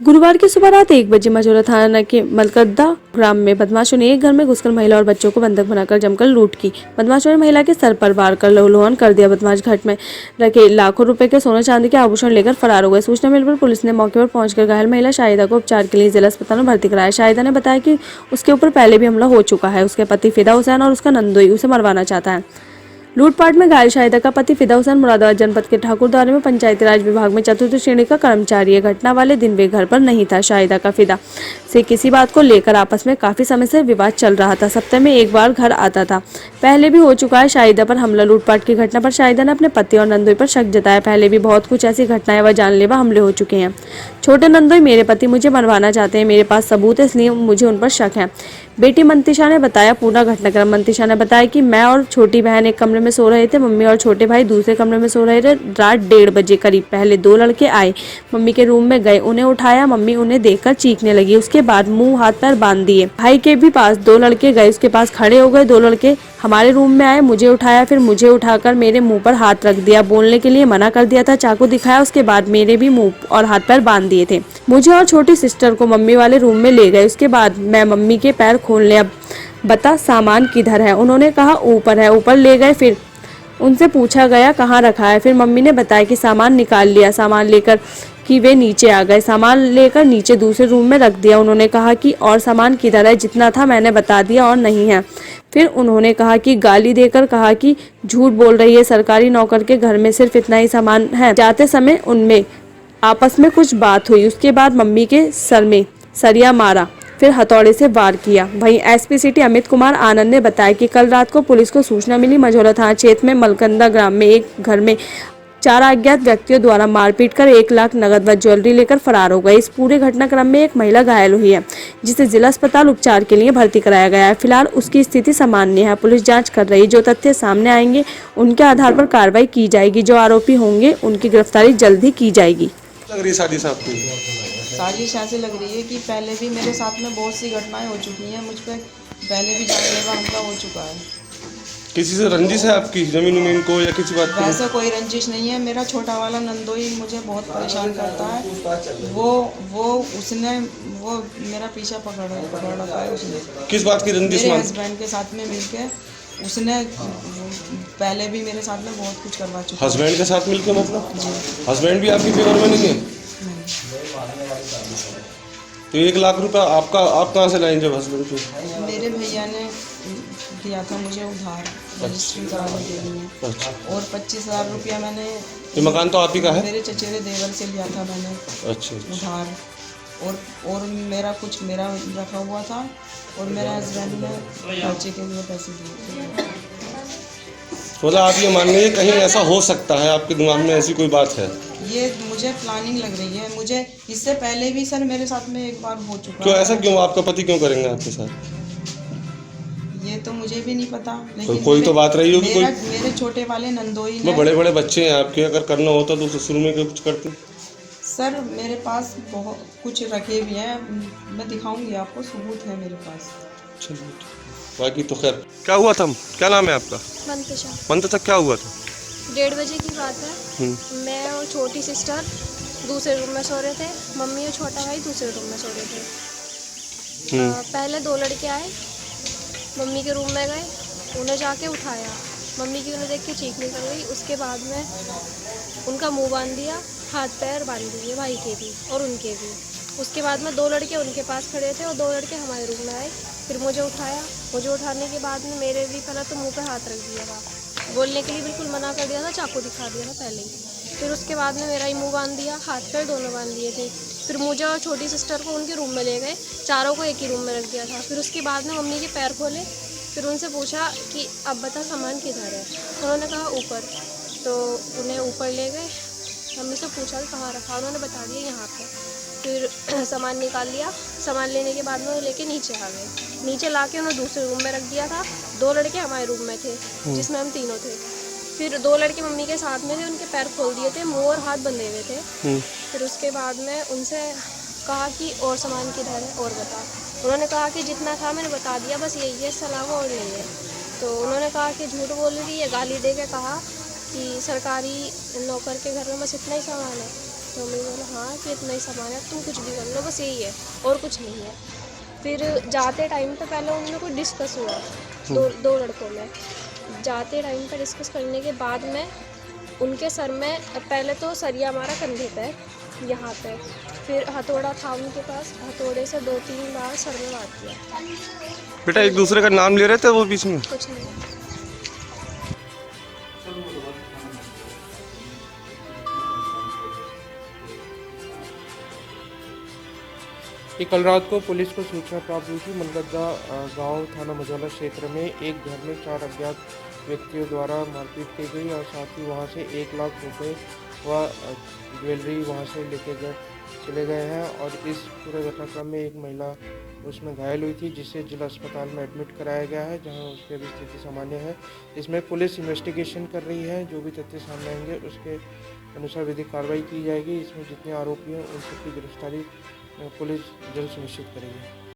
गुरुवार की सुबह रात 1 बजे मझौरा थाना के मलकदा ग्राम में बदमाशों ने एक घर में घुसकर महिला और बच्चों को बंधक बनाकर जमकर लूट की। बदमाशों ने महिला के सर पर वार कर लहूलुहान कर दिया। बदमाश घर में रखे लाखों रुपए के सोने चांदी के आभूषण लेकर फरार हो गए। सूचना मिलने पर पुलिस ने मौके पर पहुंचकर घायल महिला शाहिदा को उपचार के लिए जिला अस्पताल में भर्ती कराया। शाहिदा ने बताया कि उसके ऊपर पहले भी हमला हो चुका है। उसके पति फिदा हुसैन और उसका नंदोई उसे मरवाना चाहता है। लूटपाट में घायल शाहिदा का पति फिदा हुसैन मुरादाबाद जनपद के ठाकुरद्वारे में पंचायती राज विभाग में चतुर्थ श्रेणी का कर्मचारी है। घटना वाले दिन वे घर पर नहीं था। शाहिदा का फिदा से किसी बात को लेकर आपस में काफी समय से विवाद चल रहा था। सप्ताह में एक बार घर आता था। पहले भी हो चुका है शाहिदा पर हमला। लूटपाट की घटना पर शाहिदा ने अपने पति और नंदोई पर शक जताया। पहले भी बहुत कुछ ऐसी घटनाएं व जानलेवा हमले हो चुके हैं। छोटे नंदोई मेरे पति मुझे मरवाना चाहते हैं। मेरे पास सबूत है, इसलिए मुझे उन पर शक है। बेटी मंतिशा ने बताया पूरा घटनाक्रम। मंतिशा ने बताया कि मैं और छोटी बहन एक कमरे में सो रहे थे। मम्मी और छोटे भाई दूसरे कमरे में सो रहे थे। रात 1:30 बजे करीब पहले 2 लड़के आए, मम्मी के रूम में गए, उन्हें उठाया। मम्मी उन्हें देखकर चीखने लगी। उसके बाद मुंह हाथ पैर बांध दिए। भाई के भी पास 2 लड़के गए, उसके पास खड़े हो गए। 2 लड़के हमारे रूम में आए, मुझे उठाया, फिर मुझे उठाकर मेरे मुंह पर हाथ रख दिया। बोलने के लिए मना कर दिया था। चाकू दिखाया। उसके बाद मेरे भी मुंह और हाथ पैर बांध दिए थे। मुझे और छोटी सिस्टर को मम्मी वाले रूम में ले गए। उसके बाद मैं मम्मी के पैर खोल लिया। बता सामान किधर है? उन्होंने कहा ऊपर है। ऊपर ले गए। फिर उनसे पूछा गया कहाँ रखा है। फिर मम्मी ने बताया कि सामान निकाल लिया। सामान लेकर कि वे नीचे आ गए। सामान लेकर नीचे दूसरे रूम में रख दिया। उन्होंने कहा कि और सामान किधर है? जितना था मैंने बता दिया और नहीं है। फिर उन्होंने कहा कि गाली देकर कहा कि झूठ बोल रही है, सरकारी नौकर के घर में सिर्फ इतना ही सामान है। जाते समय उनमें आपस में कुछ बात हुई। उसके बाद मम्मी के सर में सरिया मारा, फिर हथौड़े से वार किया। वहीं एसपी सिटी अमित कुमार आनंद ने बताया कि कल रात को पुलिस को सूचना मिली मझौरा थाना क्षेत्र में मलकंदा ग्राम में एक घर में 4 अज्ञात व्यक्तियों द्वारा मारपीट कर 1 लाख नगद व ज्वेलरी लेकर फरार हो गए। इस पूरे घटनाक्रम में एक महिला घायल हुई है, जिसे जिला अस्पताल उपचार के लिए भर्ती कराया गया है। फिलहाल उसकी स्थिति सामान्य है। पुलिस जांच कर रही है। जो तथ्य सामने आएंगे उनके आधार पर कार्रवाई की जाएगी। जो आरोपी होंगे उनकी गिरफ्तारी जल्द ही की जाएगी। लग रही साजिश आपकी? साजिश ऐसे लग रही है कि पहले भी मेरे साथ में बहुत सी घटनाएं हो चुकी हैं। मुझ पर पहले भी जानलेवा हमला हो चुका है। किसी से रंजिश है आपकी, जमीन उमीन को या किसी बात वैसा कोई रंजिश नहीं है। मेरा छोटा वाला नंदोई मुझे बहुत परेशान करता है। वो मेरा पीछा पकड़ रखा है उसने। किस बात की रंजिश? मेरे हस्बैंड के साथ में मिलके उसने पहले भी मेरे साथ में बहुत कुछ करवा चुका है। हस्बैंड के साथ मिलके मतलब? जी। हस्बैंड भी आपकी फेवर में नहीं है? तो 1 लाख रुपया आप कहाँ से लाएंगे हस्बैंड को? मेरे भैया ने दिया था मुझे उधार रजिस्ट्री कराने के लिए। अच्छा। और 25,000 रुपया मैंने, ये मकान तो आप ही का है? मेरे चचेरे देवर से लिया था मैंने अच्छा। उधार। और मेरा कुछ मेरा रखा हुआ था और मेरे हस्बैंड ने खर्चे के लिए पैसे दिए थे। मतलब आप ये मान लीजिए कहीं ऐसा हो सकता है, आपके दिमाग में ऐसी कोई बात है? ये मुझे प्लानिंग लग रही है। मुझे इससे पहले भी सर मेरे साथ में एक बार हो चुका क्यों है। ऐसा क्यों? आपका पति क्यों करेंगे आपके साथ? ये तो मुझे भी नहीं पता, तो लेकिन कोई तो बात रही होगी। मेरे छोटे वाले नंदोई ने, बड़े बड़े बच्चे हैं आपके, अगर करना होता तो शुरू में कुछ करते। सर मेरे पास बहुत कुछ रखे भी हैं, मैं दिखाऊंगी आपको, सबूत है मेरे पास। चलिए बाकी तो खैर। क्या हुआ था? क्या नाम है आपका? मंतिशा। मंतिशा, क्या हुआ था? 1:30 बजे की बात है। मैं और छोटी सिस्टर दूसरे रूम में सो रहे थे। मम्मी और छोटा भाई दूसरे रूम में सो रहे थे। पहले 2 लड़के आए, मम्मी के रूम में गए, उन्हें जाके उठाया। मम्मी की उन्हें देख के चीख निकल गई। उसके बाद में उनका मुंह बांध दिया, हाथ पैर बांध दिए, भाई के भी और उनके भी। उसके बाद में 2 लड़के उनके पास खड़े थे और 2 लड़के हमारे रूम में आए। फिर मुझे उठाया। मुझे उठाने के बाद में मेरे भी पहले तो मुंह पे हाथ रख दिया था, बोलने के लिए बिल्कुल मना कर दिया था, चाकू दिखा दिया था पहले ही। फिर उसके बाद में मेरा ही मुंह बांध दिया, हाथ पैर दोनों बांध दिए थे। फिर मुझे और छोटी सिस्टर को उनके रूम में ले गए, चारों को एक ही रूम में रख दिया था। फिर उसके बाद में मम्मी के पैर खोले। फिर उनसे पूछा कि अब बता सामान किधर है? उन्होंने कहा ऊपर। तो उन्हें ऊपर ले गए। मम्मी से पूछा कहाँ रखा, उन्होंने बता दिया यहाँ पे। फिर सामान निकाल लिया। सामान लेने के बाद में वो लेके नीचे आ गए। नीचे लाके उन्हें दूसरे रूम में रख दिया था। 2 लड़के हमारे रूम में थे, जिसमें हम तीनों थे। फिर 2 लड़के मम्मी के साथ में थे, उनके पैर खोल दिए थे, मुंह और हाथ बंधे हुए थे। फिर उसके बाद में उनसे कहा कि और सामान किधर है और बता। उन्होंने कहा कि जितना था मैंने बता दिया, बस यही है, इसके अलावा और नहीं है। तो उन्होंने कहा कि झूठ बोल रही है, गाली दे के कहा कि सरकारी नौकर के घर में बस इतना ही सामान है। तो मम्मी बोला हाँ कि इतना ही सामान है, तुम कुछ भी कर लो, बस यही है और कुछ नहीं है। फिर जाते टाइम पे पहले उनमें कोई डिस्कस हुआ दो लड़कों में। जाते टाइम पे डिस्कस करने के बाद में उनके सर में पहले तो सरिया मारा कंधे पे, यहाँ पे, फिर हथौड़ा था उनके पास, हथौड़े से 2-3 बार सर में मार दिया। बेटा एक दूसरे का नाम ले रहे थे वो बीच में? कुछ नहीं। कल रात को पुलिस को सूचना प्राप्त हुई थी मलगद्दा गांव थाना मझौला क्षेत्र में एक घर में 4 अज्ञात व्यक्तियों द्वारा मारपीट की गई और साथ ही वहां से 1 लाख रुपए व ज्वेलरी वहां से लेके चले गए हैं। और इस पूरे घटनाक्रम में एक महिला उसमें घायल हुई थी जिसे जिला अस्पताल में एडमिट कराया गया है, जहां उसकी अभी स्थिति सामान्य है। इसमें पुलिस इन्वेस्टिगेशन कर रही है, जो भी तथ्य सामने आएंगे उसके अनुसार विधिक कार्रवाई की जाएगी। इसमें जितने आरोपी हैं उन सबकी गिरफ्तारी पुलिस जल्द सुनिश्चित करेगी।